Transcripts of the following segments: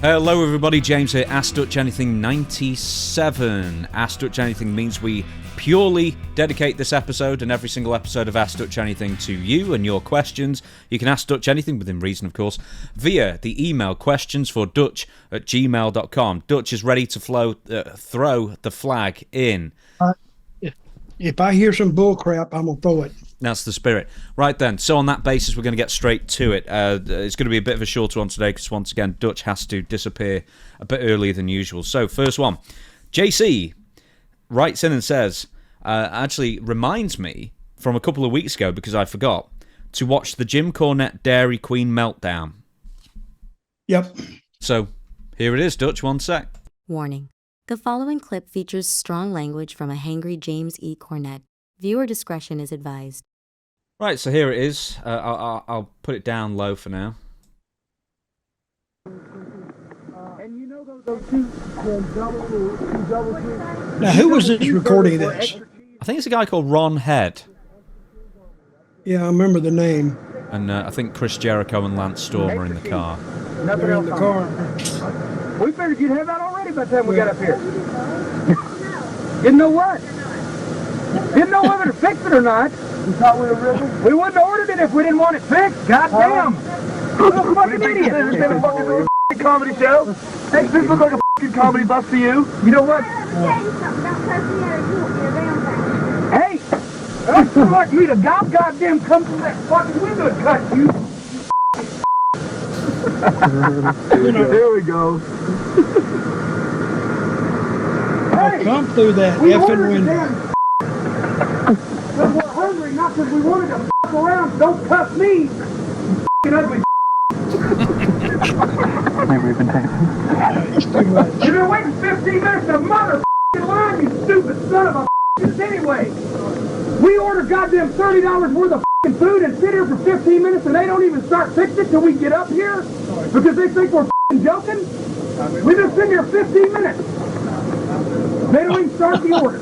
Hello everybody, James here, Ask Dutch Anything 97. Ask Dutch Anything means we purely dedicate this episode and every single episode of Ask Dutch Anything to you and your questions. You can ask Dutch anything, within reason of course, via the email questionsfordutch@gmail.com. Dutch is ready to throw the flag in. If I hear some bull crap, I'm going to throw it. That's the spirit. Right then, so on that basis, we're going to get straight to it. It's going to be a bit of a shorter one today because, once again, Dutch has to disappear a bit earlier than usual. So, first one. JC writes in and says, actually reminds me from a couple of weeks ago, because I forgot, to watch the Jim Cornette Dairy Queen meltdown. Yep. So, here it is, Dutch, one sec. Warning. The following clip features strong language from a hangry James E. Cornette. Viewer discretion is advised. Right, so here it is. I'll put it down low for now. And you know those two double. Now, who was this recording this? I think it's a guy called Ron Head. Yeah, I remember the name. And I think Chris Jericho and Lance Storm are in the car. They're in the car. We figured you'd have that already by the time we got up here. Didn't know what? Didn't know whether to fix it or not. We thought we were ready. We wouldn't have ordered it if we didn't want it fixed. Goddamn! Who's a fucking idiot? This is a fucking comedy show. Hey, this looks like a fucking comedy bus to you. You know what? Hey! Don't you like me to goddamn come from that fucking window and cut you. There we go. Hey, come through that effing window. Because we're hungry, not because we wanted to fuck around. Don't cuss me, you fucking ugly. Maybe we've been taking. You've been waiting 15 minutes to mother line, you stupid son of a anyway. We order goddamn $30 worth of food and sit here for 15 minutes and they don't even start fixing it till we get up here because they think we're joking. We've been sitting here 15 minutes. They don't even start the order.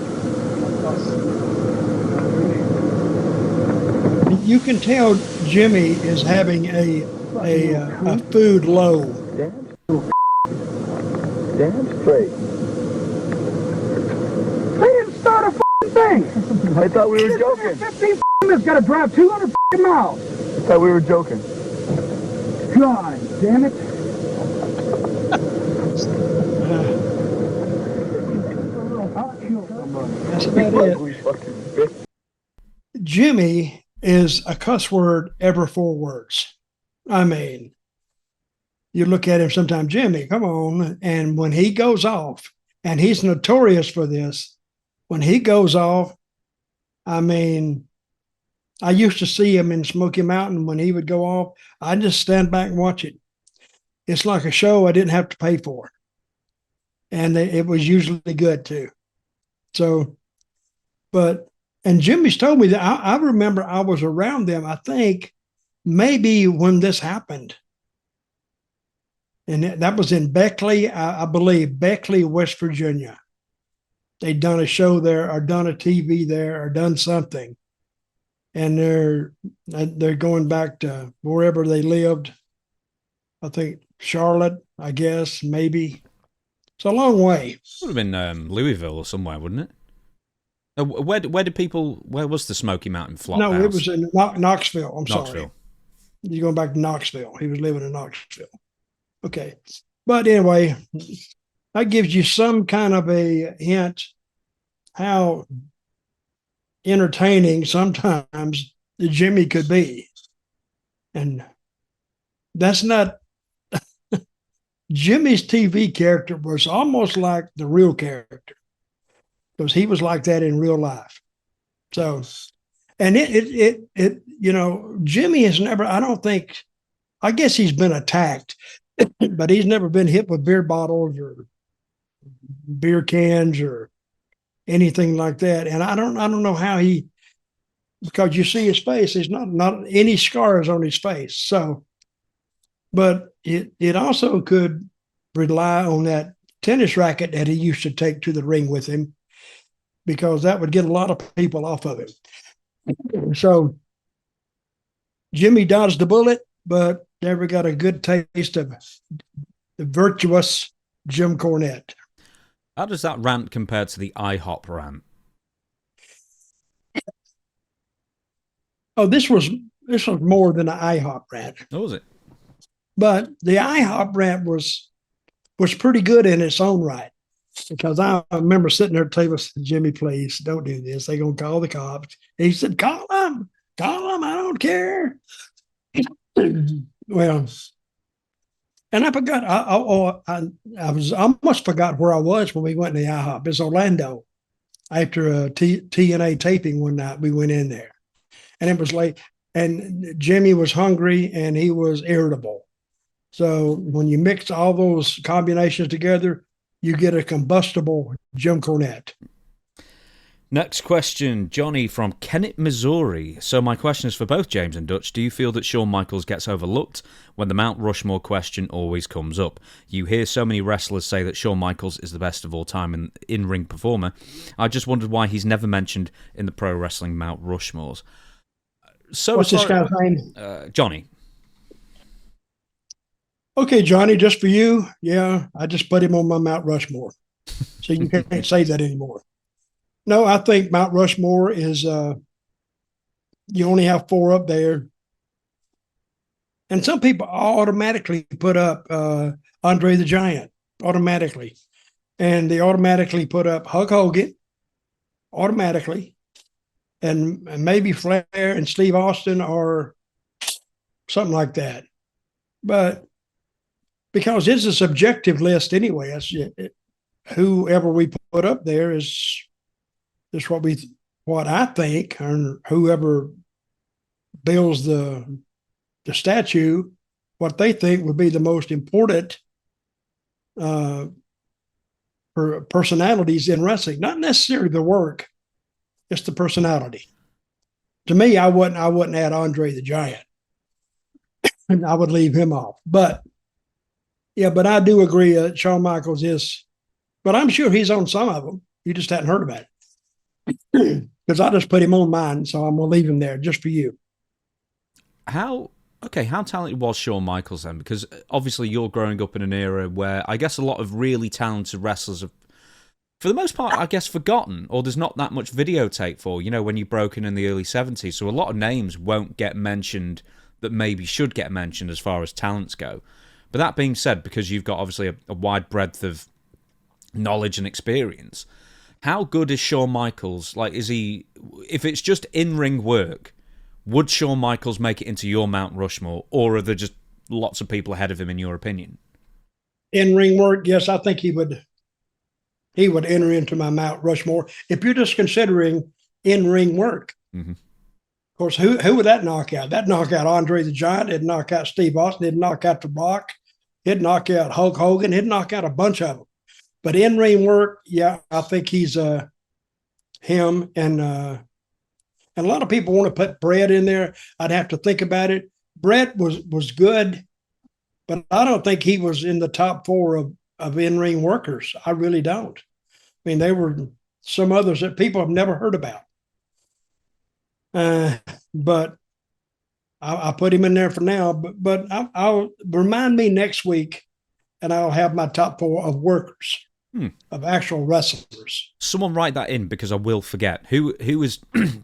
You can tell Jimmy is having a food low. Damn straight. They didn't start a thing. I thought we were joking. 15 minutes, gotta drive 200 miles. I thought we were joking. God damn it. That's about it. Jimmy is a cuss word every 4 words. I mean, you look at him sometimes, Jimmy, come on. And when he goes off, and he's notorious for this, when he goes off, I mean, I used to see him in Smoky Mountain when he would go off. I just stand back and watch it. It's like a show I didn't have to pay for. And it was usually good too. So, and Jimmy's told me that I remember I was around them, I think, maybe when this happened. And that was in Beckley, I believe, Beckley, West Virginia. They'd done a show there or done a TV there or done something. And they're going back to wherever they lived. I think Charlotte, I guess, maybe. It's a long way. Would have been Louisville or somewhere, wouldn't it? Where was the Smoky Mountain Flop No, house? it was in Knoxville. I'm Knoxville. sorry. You're going back to Knoxville. He was living in Knoxville. Okay. But anyway, that gives you some kind of a hint how entertaining sometimes Jimmy could be. And that's not Jimmy's TV character was almost like the real character because he was like that in real life. So, and it you know, Jimmy has never, I guess he's been attacked, but he's never been hit with beer bottles or beer cans or anything like that. And I don't know how because you see his face, there's not any scars on his face. So, but it also could rely on that tennis racket that he used to take to the ring with him, because that would get a lot of people off of him. So Jimmy dodged the bullet, but never got a good taste of the virtuous Jim Cornette. How does that rant compare to the IHOP rant? Oh, this was more than an IHOP rant. What was it? But the IHOP rant was pretty good in its own right. Because I remember sitting there at the table, Jimmy, please don't do this. They're going to call the cops. He said, call them. I don't care. Well, and I forgot. I almost forgot where I was when we went to the IHOP. It's Orlando. After a TNA taping one night, we went in there. And it was late. And Jimmy was hungry and he was irritable. So when you mix all those combinations together, you get a combustible Jim Cornette. Next question, Johnny from Kennett, Missouri. So my question is for both James and Dutch. Do you feel that Shawn Michaels gets overlooked when the Mount Rushmore question always comes up? You hear so many wrestlers say that Shawn Michaels is the best of all time and in-ring performer. I just wondered why he's never mentioned in the pro wrestling Mount Rushmores. So what's this guy's name? Johnny. Okay, Johnny, just for you. Yeah, I just put him on my Mount Rushmore. So you can't say that anymore. No, I think Mount Rushmore is, you only have 4 up there. And some people automatically put up Andre the Giant, automatically. And they automatically put up Hulk Hogan, automatically. And maybe Flair and Steve Austin or something like that. But because it's a subjective list anyway, whoever we put up there is what I think, and whoever builds the statue, what they think would be the most important personalities in wrestling, not necessarily the work, just the personality. To me, I wouldn't add Andre the Giant, and I would leave him off. But yeah, but I do agree. Shawn Michaels is, but I'm sure he's on some of them. You just hadn't heard about it. Because I just put him on mine, so I'm going to leave him there just for you. How talented was Shawn Michaels then? Because obviously you're growing up in an era where I guess a lot of really talented wrestlers have, for the most part, I guess, forgotten, or there's not that much videotape for, when you broke in the early 70s. So a lot of names won't get mentioned that maybe should get mentioned as far as talents go. But that being said, because you've got obviously a wide breadth of knowledge and experience, how good is Shawn Michaels? Like, is he, if it's just in-ring work, would Shawn Michaels make it into your Mount Rushmore, or are there just lots of people ahead of him in your opinion? In-ring work, yes, I think he would enter into my Mount Rushmore. If you're just considering in-ring work. Mm-hmm. Of course, who would that knock out? That knock out Andre the Giant, it'd knock out Steve Austin, it'd knock out The Rock, it'd knock out Hulk Hogan, it'd knock out a bunch of them. But in-ring work, yeah, I think he's him. And a lot of people want to put Brett in there. I'd have to think about it. Brett was good, but I don't think he was in the top 4 of in-ring workers. I really don't. I mean, there were some others that people have never heard about. But I put him in there for now. But I'll remind me next week, and I'll have my top 4 of workers. Of actual wrestlers. Someone write that in, because I will forget. Who is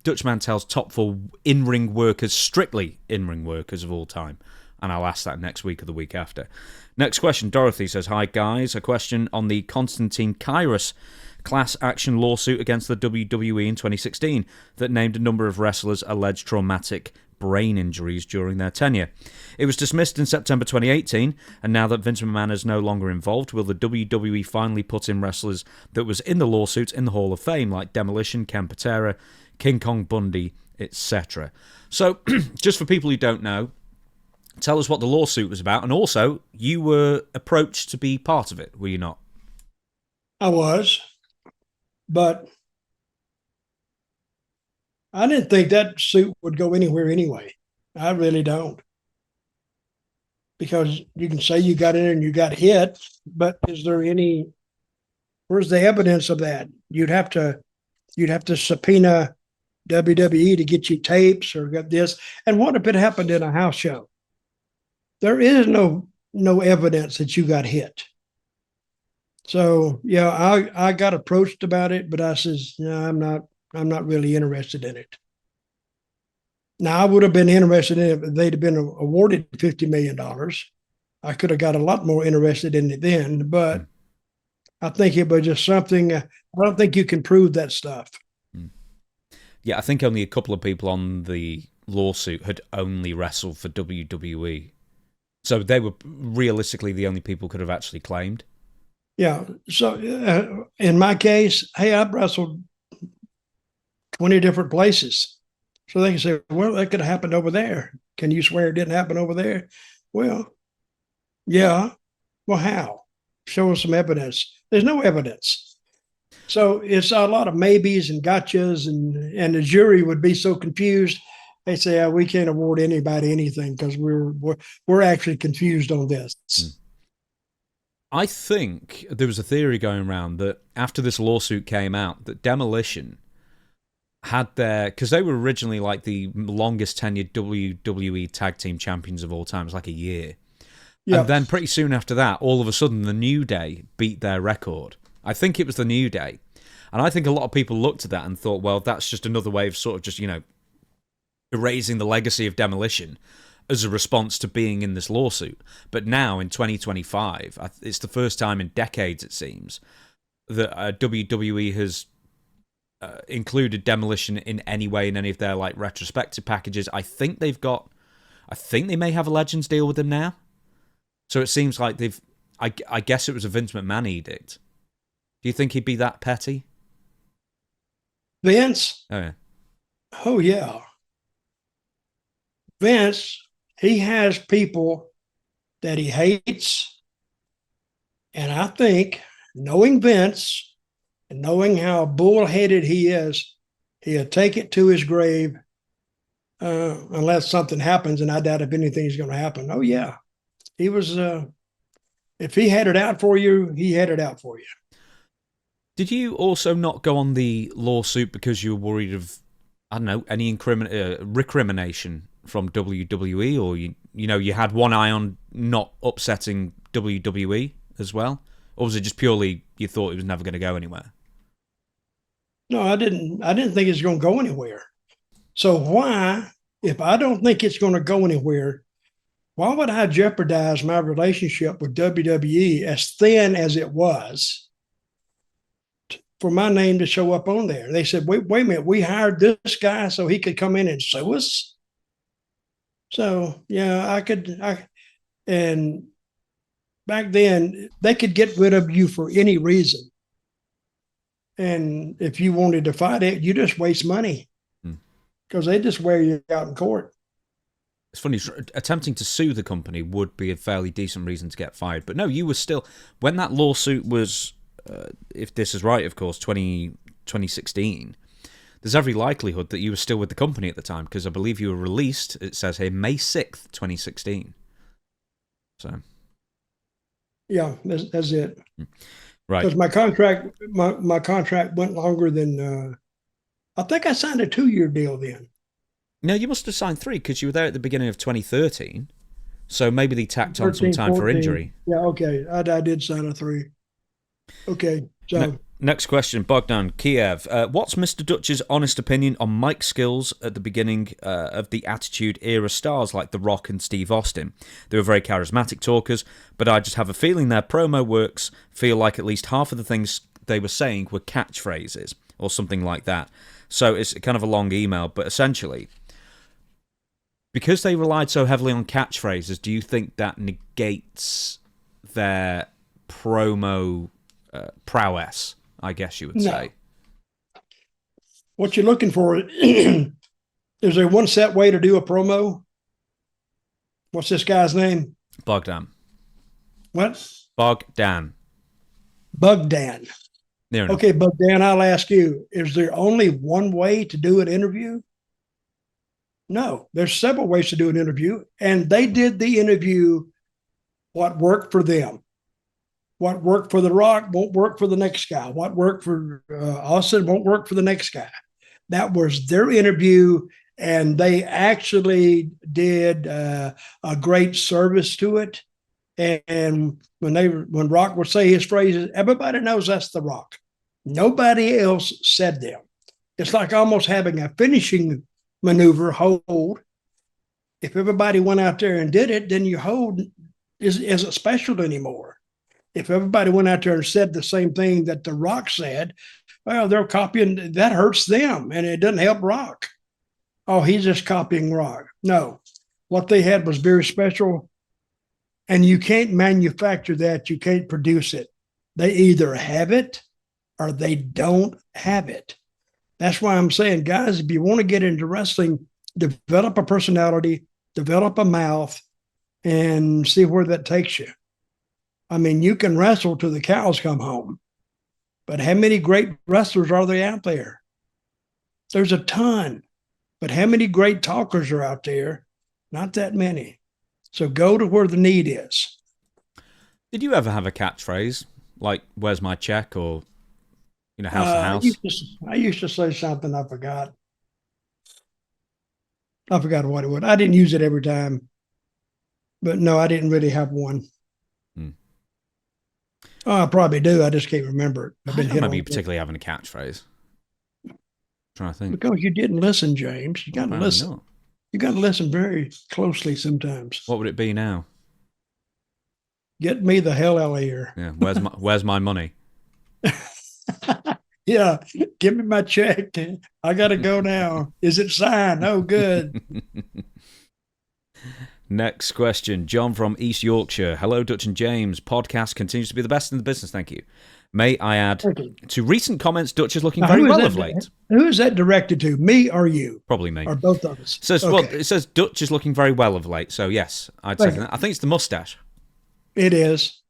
Dutch Mantell's top 4 in-ring workers, strictly in-ring workers of all time? And I'll ask that next week or the week after. Next question, Dorothy says, hi guys, a question on the Konstantine Kyros class action lawsuit against the WWE in 2016 that named a number of wrestlers alleged traumatic brain injuries during their tenure. It was dismissed in September 2018, and now that Vince McMahon is no longer involved, will the WWE finally put in wrestlers that was in the lawsuit in the Hall of Fame, like Demolition, Ken Patera, King Kong Bundy, etc.? So, just for people who don't know, tell us what the lawsuit was about, and also, you were approached to be part of it, were you not? I was, but I didn't think that suit would go anywhere anyway. I really don't. Because you can say you got in and you got hit, but where's the evidence of that? You'd have to subpoena WWE to get you tapes or get this. And what if it happened in a house show? There is no no evidence that you got hit. So yeah, I got approached about it, but I says, no, I'm not really interested in it. Now I would have been interested in it if they'd have been awarded $50 million. I could have got a lot more interested in it then, but I think it was just something. I don't think you can prove that stuff. Yeah, I think only a couple of people on the lawsuit had only wrestled for WWE. So they were realistically the only people could have actually claimed. Yeah. So in my case, hey, I've wrestled 20 different places. So they can say, well, that could have happened over there. Can you swear it didn't happen over there? Well, yeah. Well, how? Show us some evidence. There's no evidence. So it's a lot of maybes and gotchas, and the jury would be so confused. They say, we can't award anybody anything because we're actually confused on this. I think there was a theory going around that after this lawsuit came out, that Demolition had because they were originally like the longest tenured WWE tag team champions of all time. It was like a year. Yep. And then pretty soon after that, all of a sudden, the New Day beat their record. I think it was the New Day. And I think a lot of people looked at that and thought, well, that's just another way of sort of just, erasing the legacy of Demolition as a response to being in this lawsuit. But now, in 2025, it's the first time in decades, it seems, that WWE has included Demolition in any way in any of their like retrospective packages. I think they may have a Legends deal with them now. So it seems like I guess it was a Vince McMahon edict. Do you think he'd be that petty? Vince? Oh, yeah. Oh, yeah. Vince, he has people that he hates. And I think, knowing Vince and knowing how bullheaded he is, he'll take it to his grave unless something happens, and I doubt if anything's going to happen. Oh, yeah. He was, if he had it out for you, he had it out for you. Did you also not go on the lawsuit because you were worried of, I don't know, any recrimination from WWE, or you had one eye on not upsetting WWE as well? Or was it just purely you thought it was never going to go anywhere? No, I didn't think it's going to go anywhere. So why, if I don't think it's going to go anywhere, why would I jeopardize my relationship with WWE, as thin as it was, for my name to show up on there? They said, wait a minute, we hired this guy so he could come in and sue us. So, yeah, and back then they could get rid of you for any reason. And if you wanted to fight it, you just waste money because they just wear you out in court. It's funny, attempting to sue the company would be a fairly decent reason to get fired. But no, you were still, when that lawsuit was, if this is right, of course, 2016, there's every likelihood that you were still with the company at the time, because I believe you were released, it says here, May 6th, 2016. So. Yeah, that's it. Right. Because my contract went longer than, I think I signed a 2-year deal then. No, you must have signed 3 because you were there at the beginning of 2013. So maybe they tacked on 13, some time 14. for injury. Yeah, okay. I did sign a 3. Okay, so. Next question, Bogdan Kiev. What's Mr. Dutch's honest opinion on Mike's skills at the beginning of the Attitude Era stars like The Rock and Steve Austin? They were very charismatic talkers, but I just have a feeling their promo works feel like at least half of the things they were saying were catchphrases or something like that. So it's kind of a long email, but essentially, because they relied so heavily on catchphrases, do you think that negates their promo prowess, I guess you would say? What you're looking for, is there one set way to do a promo? What's this guy's name? Bogdan. What? Bogdan. Bogdan. Okay, Bogdan, I'll ask you, is there only one way to do an interview? No, there's several ways to do an interview, and they did the interview what worked for them. What worked for The Rock won't work for the next guy. What worked for Austin won't work for the next guy. That was their interview, and they actually did a great service to it. And when Rock would say his phrases, everybody knows that's The Rock. Nobody else said them. It's like almost having a finishing maneuver hold. If everybody went out there and did it, then your hold isn't special anymore. If everybody went out there and said the same thing that The Rock said, well, they're copying. That hurts them, and it doesn't help Rock. Oh, he's just copying Rock. No, what they had was very special, and you can't manufacture that. You can't produce it. They either have it or they don't have it. That's why I'm saying, guys, if you want to get into wrestling, develop a personality, develop a mouth, and see where that takes you. I mean, you can wrestle till the cows come home, but how many great wrestlers are there out there? There's a ton, but how many great talkers are out there? Not that many. So go to where the need is. Did you ever have a catchphrase like "Where's my check?" or house to house? I used to say something I forgot. I forgot what it was. I didn't use it every time, but no, I didn't really have one. Oh, I probably do. I just can't remember it. I don't remember you particularly having a catchphrase. I'm trying to think. Because you didn't listen, James. You got to listen. Not. You got to listen very closely sometimes. What would it be now? Get me the hell out of here. Yeah. Where's my money? Yeah. Give me my check. I got to go now. Is it signed? Oh, good. Next question. John from East Yorkshire. Hello, Dutch and James. Podcast continues to be the best in the business. Thank you. May I add to recent comments, Dutch is looking very well of late. Who is that directed to? Me or you? Probably me. Or both of us? So, well, it says Dutch is looking very well of late. So, yes, I'd say that. I think it's the mustache. It is.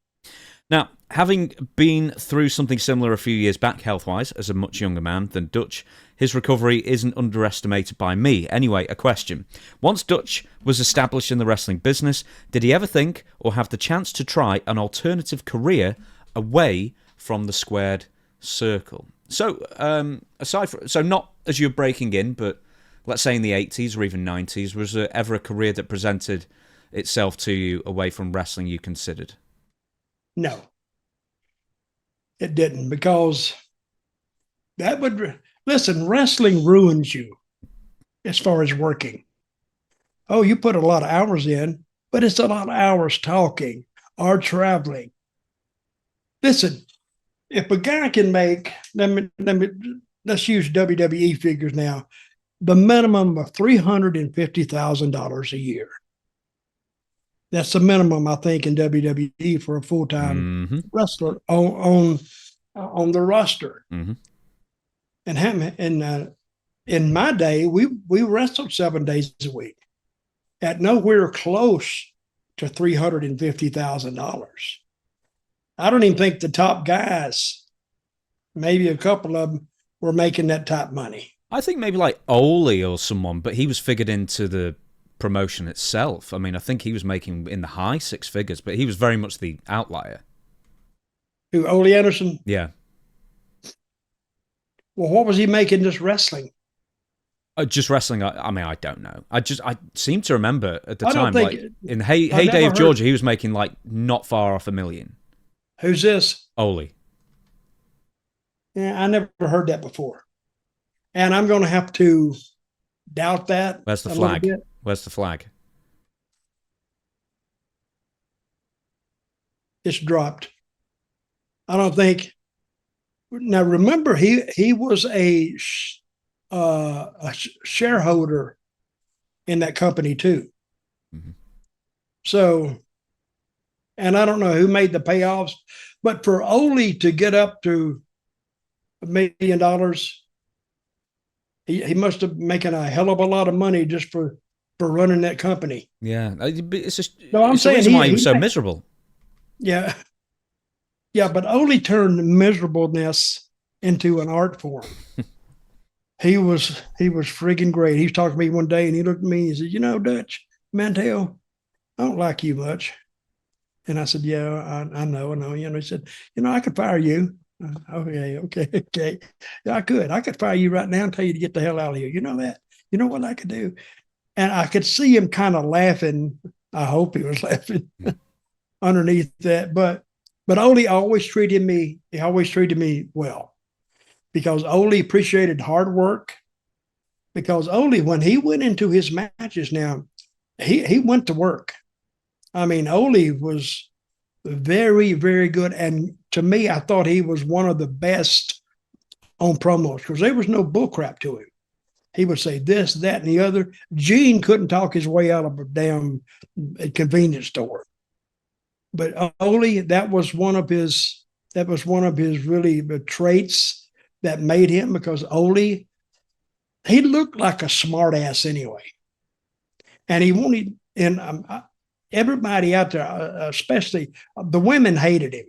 Now, having been through something similar a few years back health-wise as a much younger man than Dutch, his recovery isn't underestimated by me. Anyway, a question. Once Dutch was established in the wrestling business, did he ever think or have the chance to try an alternative career away from the squared circle? So, so not as you're breaking in, but let's say in the 80s or even 90s, was there ever a career that presented itself to you away from wrestling you considered? No, it didn't, because that would, listen, wrestling ruins you as far as working. Oh, you put a lot of hours in, but it's a lot of hours talking or traveling. Listen, if a guy can make, let's use WWE figures now, the minimum of $350,000 a year. That's the minimum, I think, in WWE for a full-time wrestler on the roster. Mm-hmm. And in my day, we wrestled 7 days a week at nowhere close to $350,000. I don't even think the top guys, maybe a couple of them, were making that type money. I think maybe like Ole or someone, but he was figured into the promotion itself. I mean, I think he was making in the high six figures, but he was very much the outlier. Who, Ole Anderson? Yeah. Well, what was he making just wrestling? Just wrestling, I mean, I don't know. I seem to remember at the time, like in the heyday of Georgia, he was making like not far off $1 million. Who's this? Ole. Yeah, I never heard that before. And I'm going to have to doubt that. Where's the flag? Where's the flag? It's dropped. I don't think. Now, remember, he was a shareholder in that company too. Mm-hmm. So, and I don't know who made the payoffs, but for Ole to get up to $1 million, he must have making a hell of a lot of money just for running that company. Yeah, it's just no. I'm saying the reason why he was so miserable. Yeah, but Ole turned miserableness into an art form. He was freaking great. He was talking to me one day, and he looked at me and he said, "You know, Dutch Mantell, I don't like you much." And I said, "Yeah, I know." You know, he said, "You know, I could fire you." Okay. Yeah, I could fire you right now and tell you to get the hell out of here. You know that? You know what I could do? And I could see him kind of laughing. I hope he was laughing. underneath that. But Ole always treated me. He always treated me well because Ole appreciated hard work. Because Ole, when he went into his matches, now he went to work. I mean, Ole was very, very good, and to me, I thought he was one of the best on promos because there was no bullcrap to him. He would say this, that, and the other. Gene couldn't talk his way out of a damn convenience store. But Ole, that was one of his really traits that made him, because Ole, he looked like a smart ass anyway. And he wanted, and everybody out there, especially the women, hated him.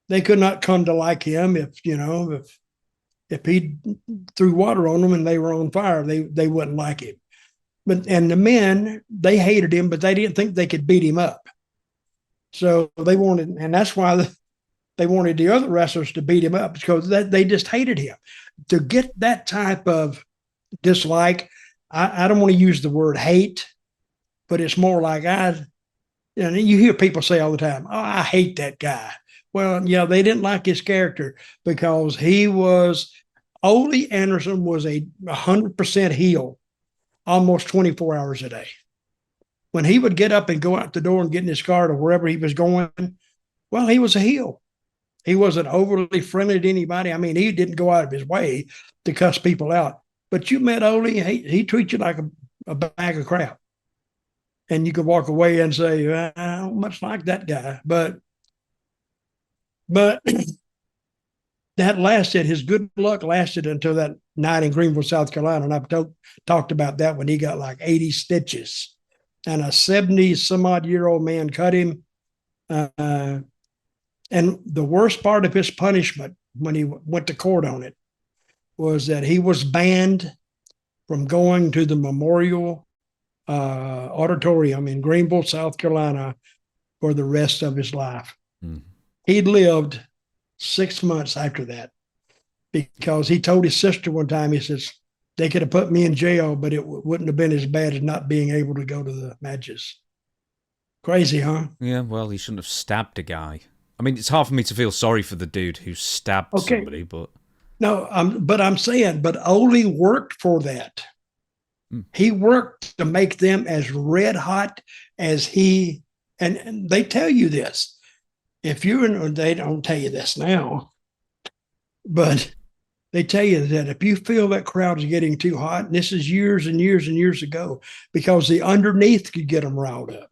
They could not come to like him if he threw water on them and they were on fire, they wouldn't like him. And the men, they hated him, but they didn't think they could beat him up. So they wanted, and that's why they wanted the other wrestlers to beat him up, because they just hated him. To get that type of dislike, I don't want to use the word hate, but it's more like you hear people say all the time, "Oh, I hate that guy." Well, yeah, they didn't like his character because Ole Anderson was 100% heel almost 24 hours a day. When he would get up and go out the door and get in his car to wherever he was going, well, he was a heel. He wasn't overly friendly to anybody. I mean, he didn't go out of his way to cuss people out. But you met Ole, he treats you like a bag of crap. And you could walk away and say, I don't much like that guy. But that lasted, his good luck lasted until that night in Greenville, South Carolina. And I've talked about that when he got like 80 stitches. And a 70-some-odd-year-old man cut him. And the worst part of his punishment when he went to court on it was that he was banned from going to the Memorial Auditorium in Greenville, South Carolina for the rest of his life. Mm. He lived 6 months after that because he told his sister one time, he says, they could have put me in jail, but it wouldn't have been as bad as not being able to go to the matches. Crazy, huh? Yeah, well, he shouldn't have stabbed a guy. I mean, it's hard for me to feel sorry for the dude who stabbed somebody, but... No, I'm saying, but Ole worked for that. Mm. He worked to make them as red hot as he... And they tell you this. If you're in... They don't tell you this now, but... They tell you that if you feel that crowd is getting too hot, and this is years and years and years ago, because the underneath could get them riled up.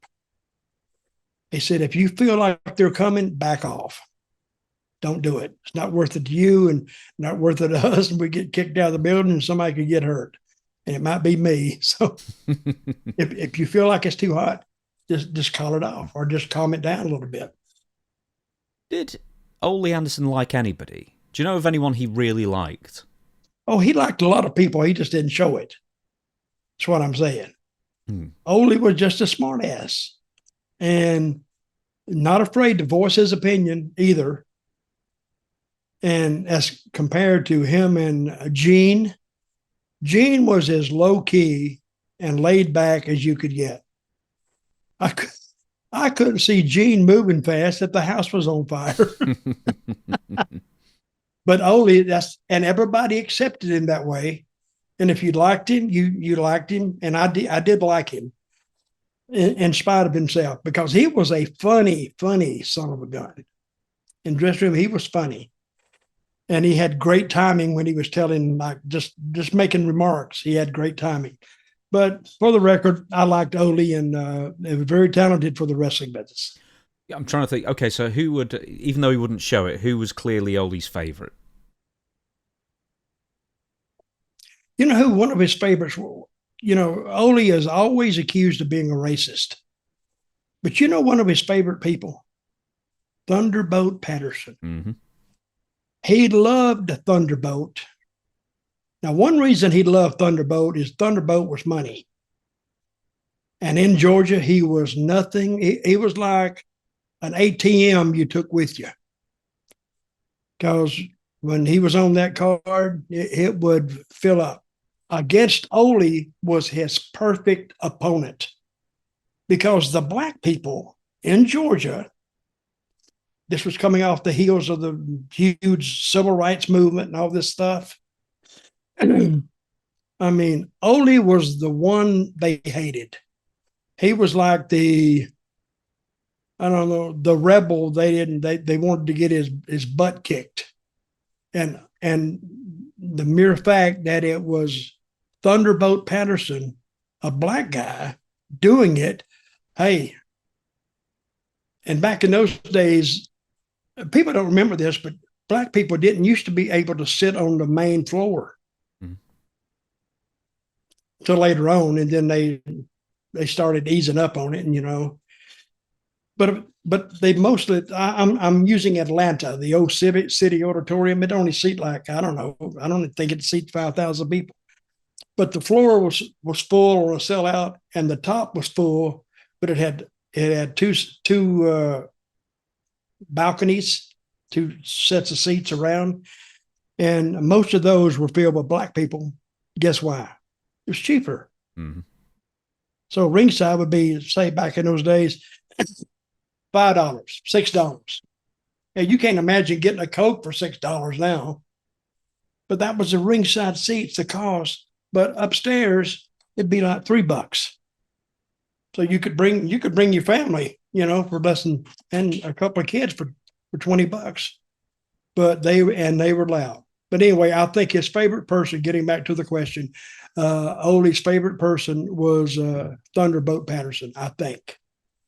They said, if you feel like they're coming, back off. Don't do it. It's not worth it to you and not worth it to us. And we get kicked out of the building and somebody could get hurt. And it might be me. So if you feel like it's too hot, just call it off or just calm it down a little bit. Did Ole Anderson like anybody? Do you know of anyone he really liked? Oh, he liked a lot of people. He just didn't show it. That's what I'm saying. Ole was just a smart ass and not afraid to voice his opinion either. And as compared to him and Gene was as low key and laid back as you could get. I couldn't see Gene moving fast if the house was on fire. But Ole, and everybody accepted him that way. And if you liked him, you liked him. And I did like him in spite of himself, because he was a funny son of a gun. In dressing room, he was funny. And he had great timing when he was telling, like, just making remarks. He had great timing. But for the record, I liked Ole, and he was very talented for the wrestling business. I'm trying to think. Okay, so who would, even though he wouldn't show it, who was clearly Ole's favorite? You know who one of his favorites were? You know, Ole is always accused of being a racist. But you know one of his favorite people? Thunderbolt Patterson. Mm-hmm. He loved Thunderbolt. Now, one reason he loved Thunderbolt is Thunderbolt was money. And in Georgia, he was nothing. He was like an ATM you took with you. Because when he was on that card, it would fill up. Against Ole was his perfect opponent, because the black people in Georgia. This was coming off the heels of the huge civil rights movement and all this stuff. I mean, Ole was the one they hated. He was like the, I don't know, the rebel. They wanted to get his butt kicked. And the mere fact that it was Thunderbolt Patterson, a black guy, doing it, hey. And back in those days, people don't remember this, but black people didn't used to be able to sit on the main floor till later on, and then they started easing up on it, and but they mostly. I'm using Atlanta, the old Civic City Auditorium. It only seat like I don't think it seats 5,000 people, but the floor was full or a sellout, and the top was full, but it had two balconies, 2 sets of seats around, and most of those were filled with black people. Guess why? It was cheaper. Mm-hmm. So ringside would be, say, back in those days, $5, $6. And you can't imagine getting a Coke for $6 now. But that was the ringside seats, the cost. But upstairs, it'd be like $3. So you could bring your family, for less than, and a couple of kids for $20. But they were loud. But anyway, I think his favorite person, getting back to the question, Ole's favorite person was Thunderbolt Patterson, I think.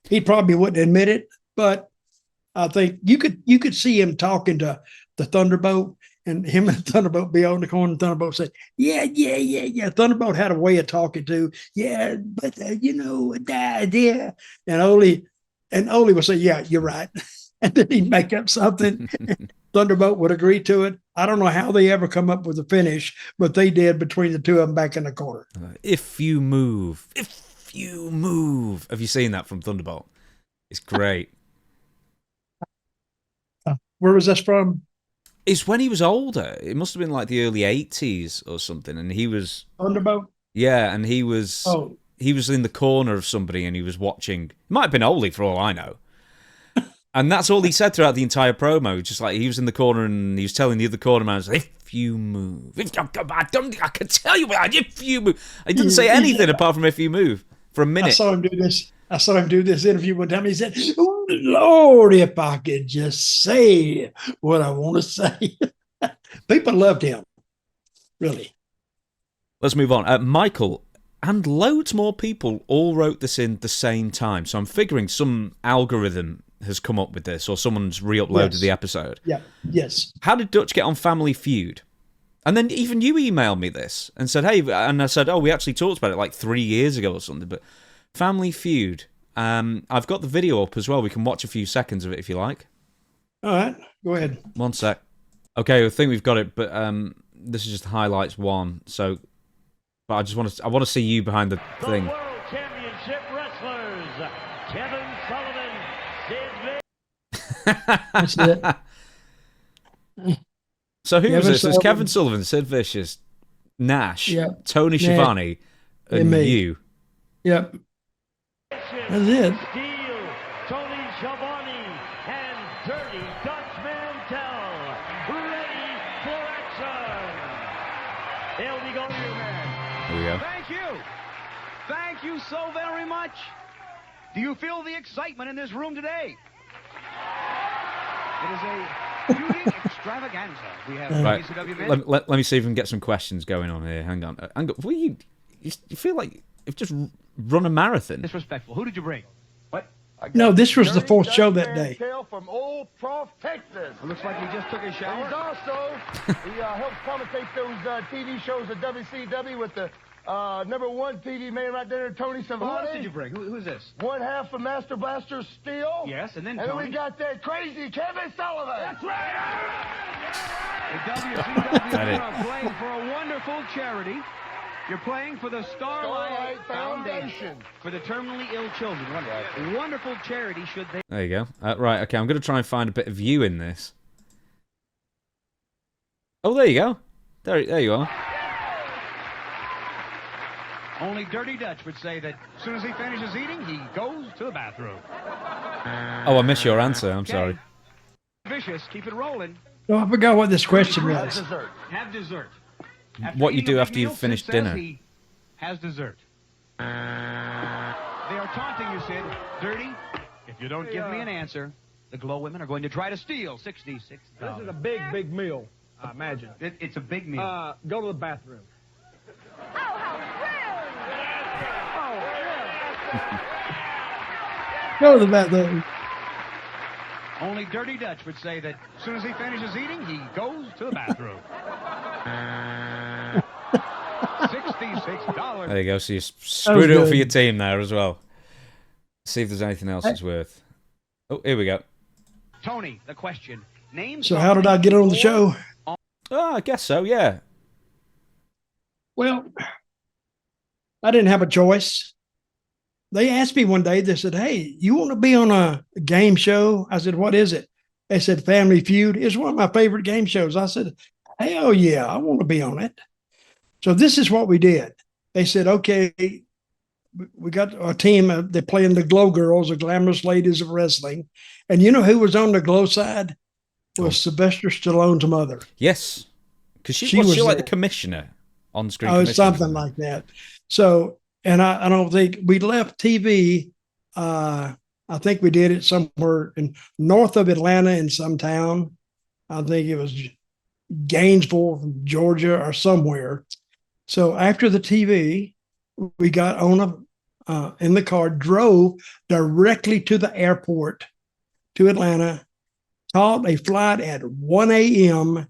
He probably wouldn't admit it, but I think you could see him talking to the Thunderbolt, and him and Thunderbolt be on the corner, and Thunderbolt said, yeah. Thunderbolt had a way of talking to, yeah, but yeah. And Ole would say, yeah, you're right. And then he'd make up something. Thunderbolt would agree to it. I don't know how they ever come up with a finish, but they did between the two of them back in the corner. If you move. Have you seen that from Thunderbolt? It's great. Where was this from? It's when he was older. It must have been like the early 80s or something. And he was... Thunderbolt? Yeah, and he was... Oh. He was in the corner of somebody and he was watching... It might have been Ole for all I know. And that's all he said throughout the entire promo. Just like he was in the corner and he was telling the other corner man, if you move, I can tell you if you move. He didn't say anything apart from if you move for a minute. I saw him do this interview one time. He said, oh, Lord, if I could just say what I want to say. People loved him. Really. Let's move on. Michael and loads more people all wrote this in the same time. So I'm figuring some algorithm has come up with this, or someone's re-uploaded the episode. Yeah, yes. How did Dutch get on Family Feud? And then even you emailed me this and said, hey, and I said, we actually talked about it like 3 years ago or something, but Family Feud, I've got the video up as well. We can watch a few seconds of it if you like. All right, go ahead. One sec. Okay, I think we've got it, but this is just highlights one, so, but I want to see you behind the thing. The World Championship Wrestlers, Kevin Sullivan, That's it. So who was this? Sullivan. It's Kevin Sullivan, Sid Vicious, Nash, Tony Schiavone, and me. you. Yep. That's it. Steel, Tony Schiavone, and Dirty Dutch Mantell, ready for action. Here we go, you man. Here we go. Thank you. Thank you so very much. Do you feel the excitement in this room today? It is a beauty extravaganza. We have Right. WCW men. Let me see if we can get some questions going on here. Hang on. Well, you feel like you've just run a marathon. Disrespectful. Who did you bring? What? No, this was the fourth show that day. From Old Prof, Texas. It looks like he just took a He's shower. also, he helps commentate those TV shows at WCW with the #1 TV man right there, Tony Who else Schiavone. did you bring? Who's this? One half of Master Blaster Steel. Yes, and then And Tony. we got that crazy Kevin Sullivan. That's right. The WCW That it. are playing for a wonderful charity. You're playing for the Starlight Foundation. for the terminally ill children. A wonderful charity. Should they? There you go. Right, okay, I'm going to try and find a bit of you in this. Oh, there you go. There you are. Only Dirty Dutch would say that as soon as he finishes eating, he goes to the bathroom. Oh, I missed your answer. I'm sorry. Vicious, keep it rolling. Oh, I forgot what this question Have was. dessert. Have dessert. What you eating do a big after you've meal, Sid finished says dinner. He has dessert. They are taunting you, Sid. Dirty. If you don't give me an answer, the Glow women are going to try to steal $66. This is a big, big meal, I imagine. It's a big meal. Go to the bathroom. Go to the bathroom. Only Dirty Dutch would say that as soon as he finishes eating, he goes to the bathroom. $66. There you go. So you screwed it up for good. your team there as well. See if there's anything else that's worth. Oh, here we go. Tony, the question. Name So how did I get on the show? Oh, I guess so, yeah. Well, I didn't have a choice. They asked me one day, they said, "Hey, you want to be on a game show?" I said, "What is it?" They said, "Family Feud." It's one of my favorite game shows. I said, "Hell yeah, I want to be on it." So this is what we did. They said, "Okay, we got a team. They're playing the Glow Girls, the glamorous ladies of wrestling." And you know who was on the Glow side? Was Sylvester Stallone's mother. Yes. Because She was was she like the there. commissioner on screen? Oh, it's something like that. So, and I don't think we left TV. I think we did it somewhere in north of Atlanta in some town. I think it was Gainesville, Georgia, or somewhere. So after the TV, we got on in the car, drove directly to the airport to Atlanta, caught a flight at 1 a.m.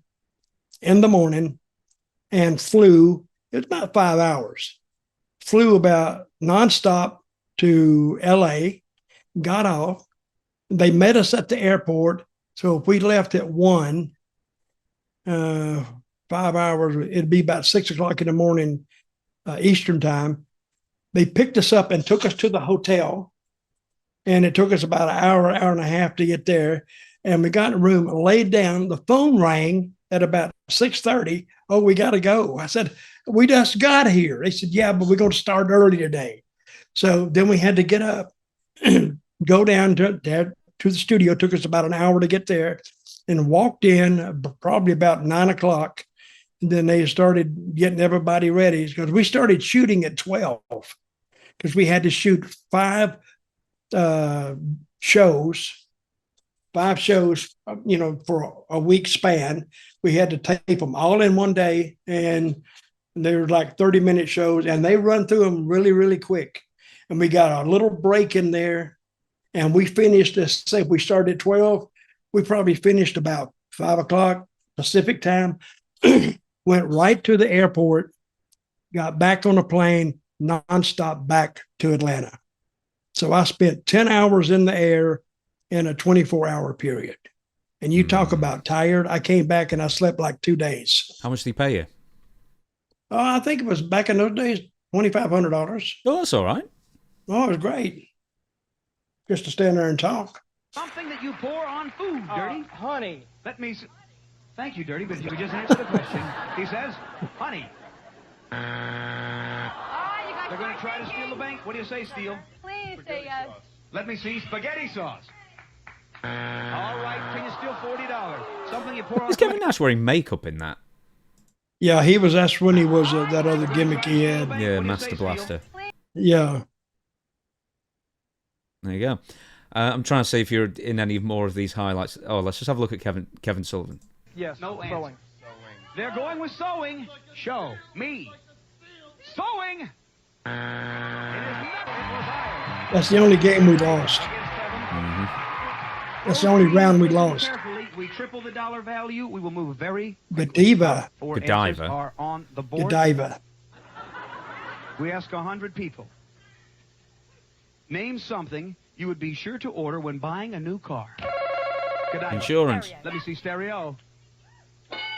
in the morning, and flew. It was about 5 hours. Flew about nonstop to LA, got off. They met us at the airport. So if we left at 1, 5 hours, it'd be about 6 o'clock in the morning, Eastern time. They picked us up and took us to the hotel. And it took us about an hour and a half to get there. And we got in a room and laid down. The phone rang at about 6:30. "Oh, we got to go." I said, "We just got here." They said, "Yeah, but we're going to start early today." So then we had to get up, go down to the studio. It took us about an hour to get there, and walked in probably about 9 o'clock. And then they started getting everybody ready because we started shooting at 12 because we had to shoot 5 shows, for a week span. We had to tape them all in one day, and they were like 30-minute shows, and they run through them really, really quick. And we got a little break in there, and we finished this. Say if we started at 12, we probably finished about 5 o'clock Pacific time. Went right to the airport, got back on a plane, nonstop back to Atlanta. So I spent 10 hours in the air in a 24-hour period. And you talk about tired. I came back and I slept like 2 days. How much did he pay you? Oh, I think it was back in those days, $2,500. Oh, that's all right. Oh, it was great. Just to stand there and talk. Something that you pour on food, Dirty. Honey. Let me... Thank you, Dirty, but you just answered the question. He says, honey. They're going to try to steal the bank. What do you say, Steele? Please say yes. Let me see. Spaghetti sauce. All right, can you steal $40? Something you pour on... Is Kevin Nash wearing makeup in that? Yeah, he was. That's when he was that other gimmick he had. Yeah, Master Blaster. Yeah. There you go. I'm trying to see if you're in any more of these highlights. Oh, let's just have a look at Kevin Sullivan. Yes. No answer. Sewing. They're going with sewing. Show me. Sewing. It is not. It was iron. That's the only game we lost. Against Kevin. That's the only round we lost. Carefully, we triple the dollar value. We will move very Godiva. Four Godiva. answers are on the board. Godiva. We ask 100 people. Name something you would be sure to order when buying a new car. Godiva. Insurance. Let me see stereo.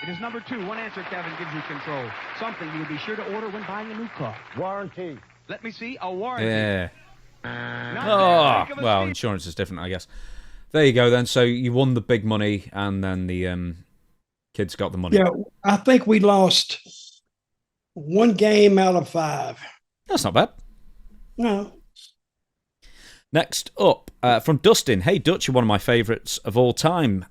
It is number 2. One answer, Kevin, gives you control. Something you would be sure to order when buying a new car. Warranty. Let me see a warranty. Yeah. Not Oh, think of a well, speed- insurance is different, I guess. There you go, then. So you won the big money, and then the kids got the money. Yeah, I think we lost 1 game out of 5. That's not bad. No. Next up, from Dustin. Hey, Dutch, you're one of my favourites of all time.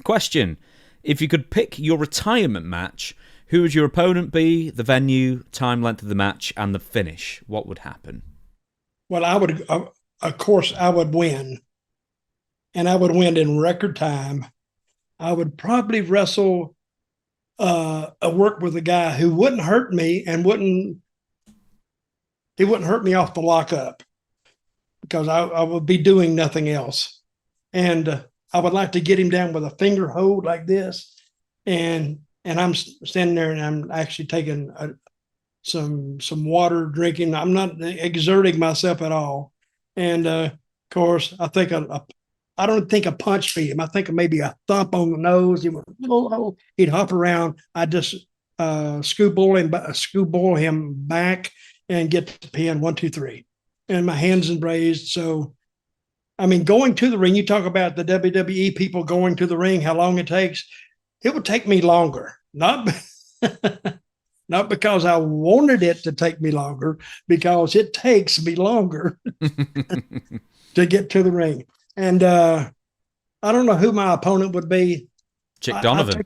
Question. If you could pick your retirement match, who would your opponent be, the venue, time, length of the match, and the finish? What would happen? Well, I would, of course, I would win. And I would win in record time. I would probably wrestle work with a guy who wouldn't hurt me and wouldn't hurt me off the lockup, because I would be doing nothing else. And I would like to get him down with a finger hold like this. And I'm standing there and I'm actually taking some water, drinking. I'm not exerting myself at all. And of course, I think I don't think a punch beat him. I think maybe a thump on the nose. He went, oh, he'd hop around. I just scoop ball him back and get the pin 1, 2, 3. And my hands raised. So, I mean, going to the ring, you talk about the WWE people going to the ring, how long it takes. It would take me longer, not because I wanted it to take me longer, because it takes me longer to get to the ring. And I don't know who my opponent would be. Chick Donovan.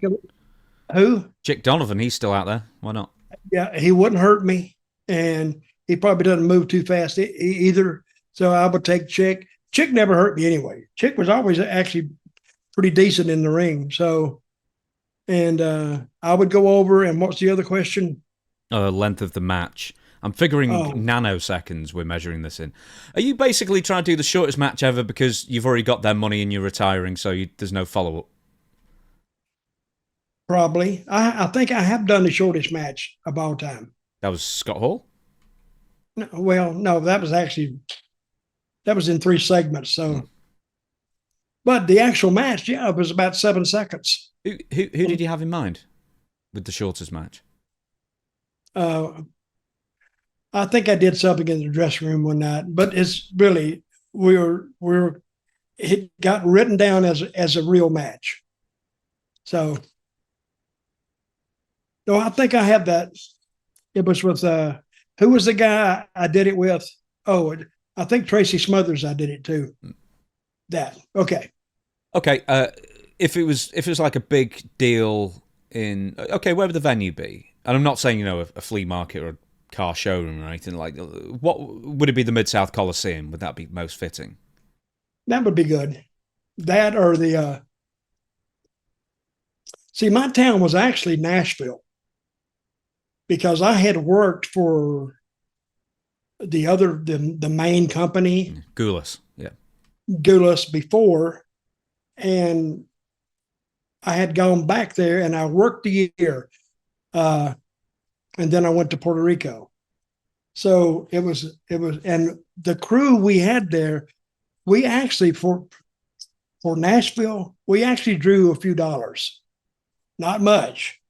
Who? Chick Donovan. He's still out there. Why not? Yeah, he wouldn't hurt me. And he probably doesn't move too fast either. So I would take Chick. Chick never hurt me anyway. Chick was always actually pretty decent in the ring. So, and I would go over, and what's the other question? Length of the match. I'm figuring nanoseconds we're measuring this in. Are you basically trying to do the shortest match ever because you've already got their money and you're retiring, so there's no follow-up? Probably. I think I have done the shortest match of all time. That was Scott Hall? No, that was in 3 segments. So, but the actual match, it was about 7 seconds. Who did you have in mind with the shortest match? I think I did something in the dressing room one night, but it's really it got written down as a real match. So, no, I think I have that. It was with who was the guy I did it with? Oh, I think Tracy Smothers. I did it too. That okay. If it was like a big deal where would the venue be? And I'm not saying a flea market or a car showroom or anything like. What would it be? The Mid-South Coliseum? Would that be most fitting? That would be good. That or the. See, my town was actually Nashville, because I had worked for the main company, Goulas, before, and I had gone back there and I worked a year, and then I went to Puerto Rico. So it was, and the crew we had there, we actually for Nashville, we actually drew a few dollars, not much,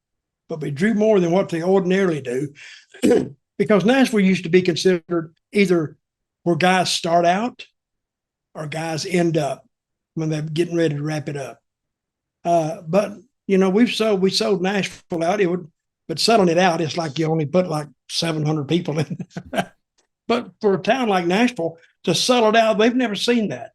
but we drew more than what they ordinarily do, because Nashville used to be considered either where guys start out or guys end up when they're getting ready to wrap it up. But we sold Nashville out. But selling it out, it's like you only put like 700 people in. But for a town like Nashville to sell it out, they've never seen that.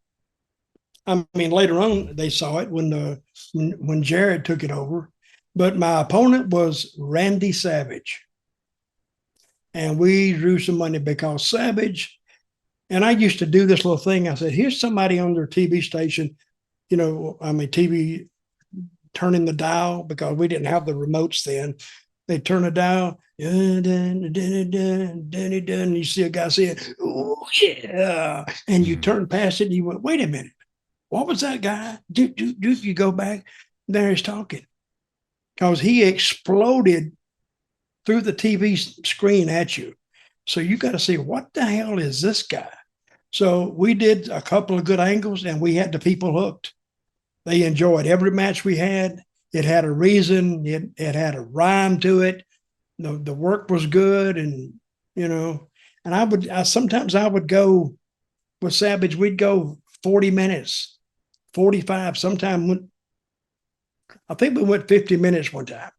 I mean, later on they saw it when Jared took it over. But my opponent was Randy Savage. And we drew some money because Savage, and I used to do this little thing. I said, here's somebody on their TV station, TV, turning the dial, because we didn't have the remotes then. They turn the dial, and you see a guy saying, oh, yeah. And you turn past it and you went, wait a minute. What was that guy? You go back, there he's talking. Because he exploded through the TV screen at you. So you got to see, what the hell is this guy? So we did a couple of good angles, and we had the people hooked. They enjoyed every match we had. It had a reason. It had a rhyme to it. The work was good, and and sometimes I would go with Savage. We'd go 40 minutes, 45. Sometimes I think we went 50 minutes one time,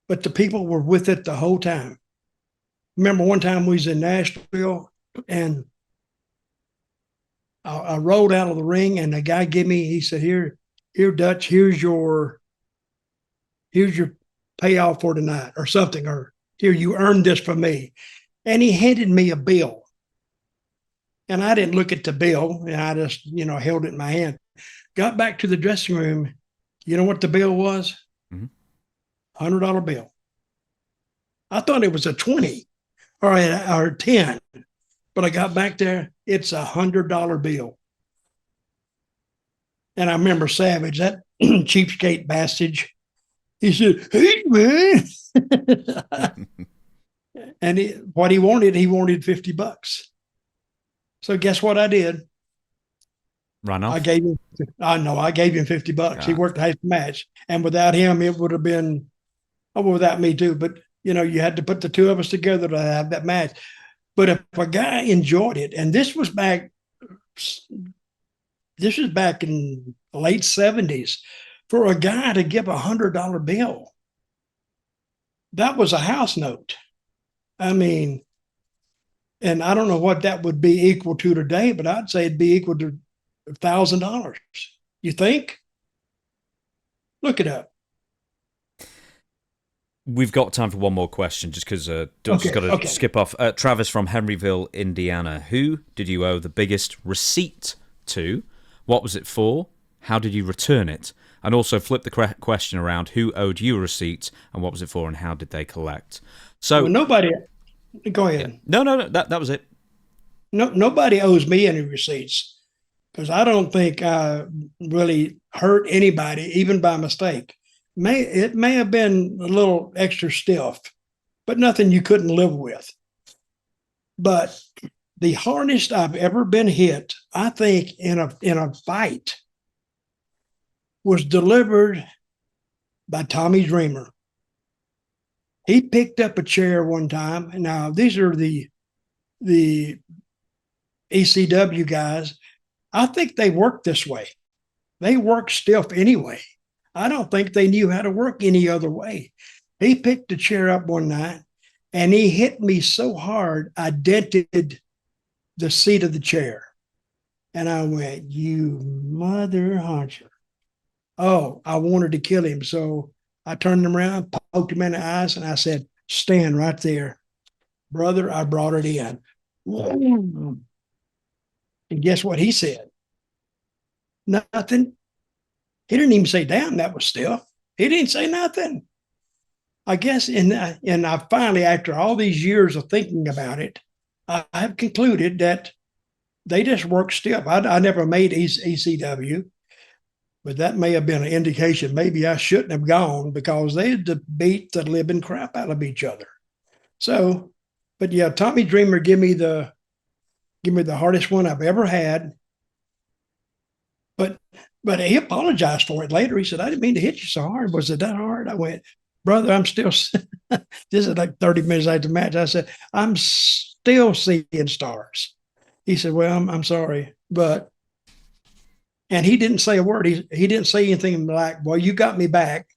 but the people were with it the whole time. Remember one time we was in Nashville, and I rolled out of the ring, and the guy gave me. He said, "Here, Dutch. Here's your payoff for tonight, or something, or here, you earned this from me." And he handed me a bill, and I didn't look at the bill, and I just held it in my hand. Got back to the dressing room. You know what the bill was? $100 bill. I thought it was a 20 or 10, but I got back there. It's $100 bill. And I remember Savage, that cheapskate bastard. He said, "Hey, man." And what he wanted $50. So guess what I did? Run off? I gave him $50. He worked half the match. And without him, it would have been, without me too. But, you had to put the two of us together to have that match. But if a guy enjoyed it, and this was back in the late 70s, for a guy to give $100 bill, that was a house note. I mean, and I don't know what that would be equal to today, but I'd say it'd be equal to $1,000. You think? Look it up. We've got time for one more question, just because Dutch has got to skip off. Travis from Henryville, Indiana. Who did you owe the biggest receipt to? What was it for? How did you return it? And also flip the question around. Who owed you a receipt, and what was it for, and how did they collect? So nobody. Go ahead. Yeah. No. That was it. No, nobody owes me any receipts, because I don't think I really hurt anybody, even by mistake. It may have been a little extra stiff, but nothing you couldn't live with. But the hardest I've ever been hit, I think, in a fight, was delivered by Tommy Dreamer. He picked up a chair one time. Now, these are the ECW guys. I think they work this way. They work stiff anyway. I don't think they knew how to work any other way. He picked the chair up one night, and he hit me so hard, I dented the seat of the chair. And I went, "You mother huncher." Oh, I wanted to kill him. So I turned him around, poked him in the eyes, and I said, "Stand right there. Brother, I brought it in." And guess what he said? Nothing. He didn't even say, "Damn, that was stiff." He didn't say nothing. I guess, and I finally, after all these years of thinking about it, I have concluded that they just work stiff. I never made ECW, but that may have been an indication maybe I shouldn't have gone, because they had to beat the living crap out of each other. So, but yeah, Tommy Dreamer give me the hardest one I've ever had. But he apologized for it later. He said, "I didn't mean to hit you so hard. Was it that hard?" I went, "Brother, I'm still," this is like 30 minutes after the match. I said, "I'm still seeing stars." He said, "Well, I'm sorry." And he didn't say a word. He didn't say anything like, "Well, you got me back."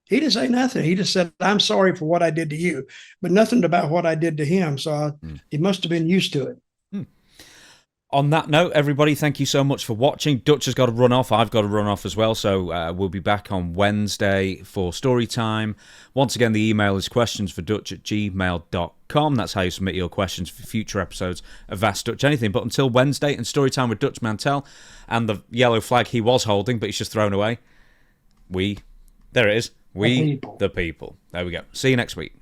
He didn't say nothing. He just said, "I'm sorry for what I did to you," but nothing about what I did to him. So he must have been used to it. On that note, everybody, thank you so much for watching. Dutch has got to run off. I've got to run off as well. So we'll be back on Wednesday for story time. Once again, the email is questionsfordutch@gmail.com. That's how you submit your questions for future episodes of Ask Dutch Anything. But until Wednesday and story time with Dutch Mantell and the yellow flag he was holding, but he's just thrown away. There it is. We, the people. There we go. See you next week.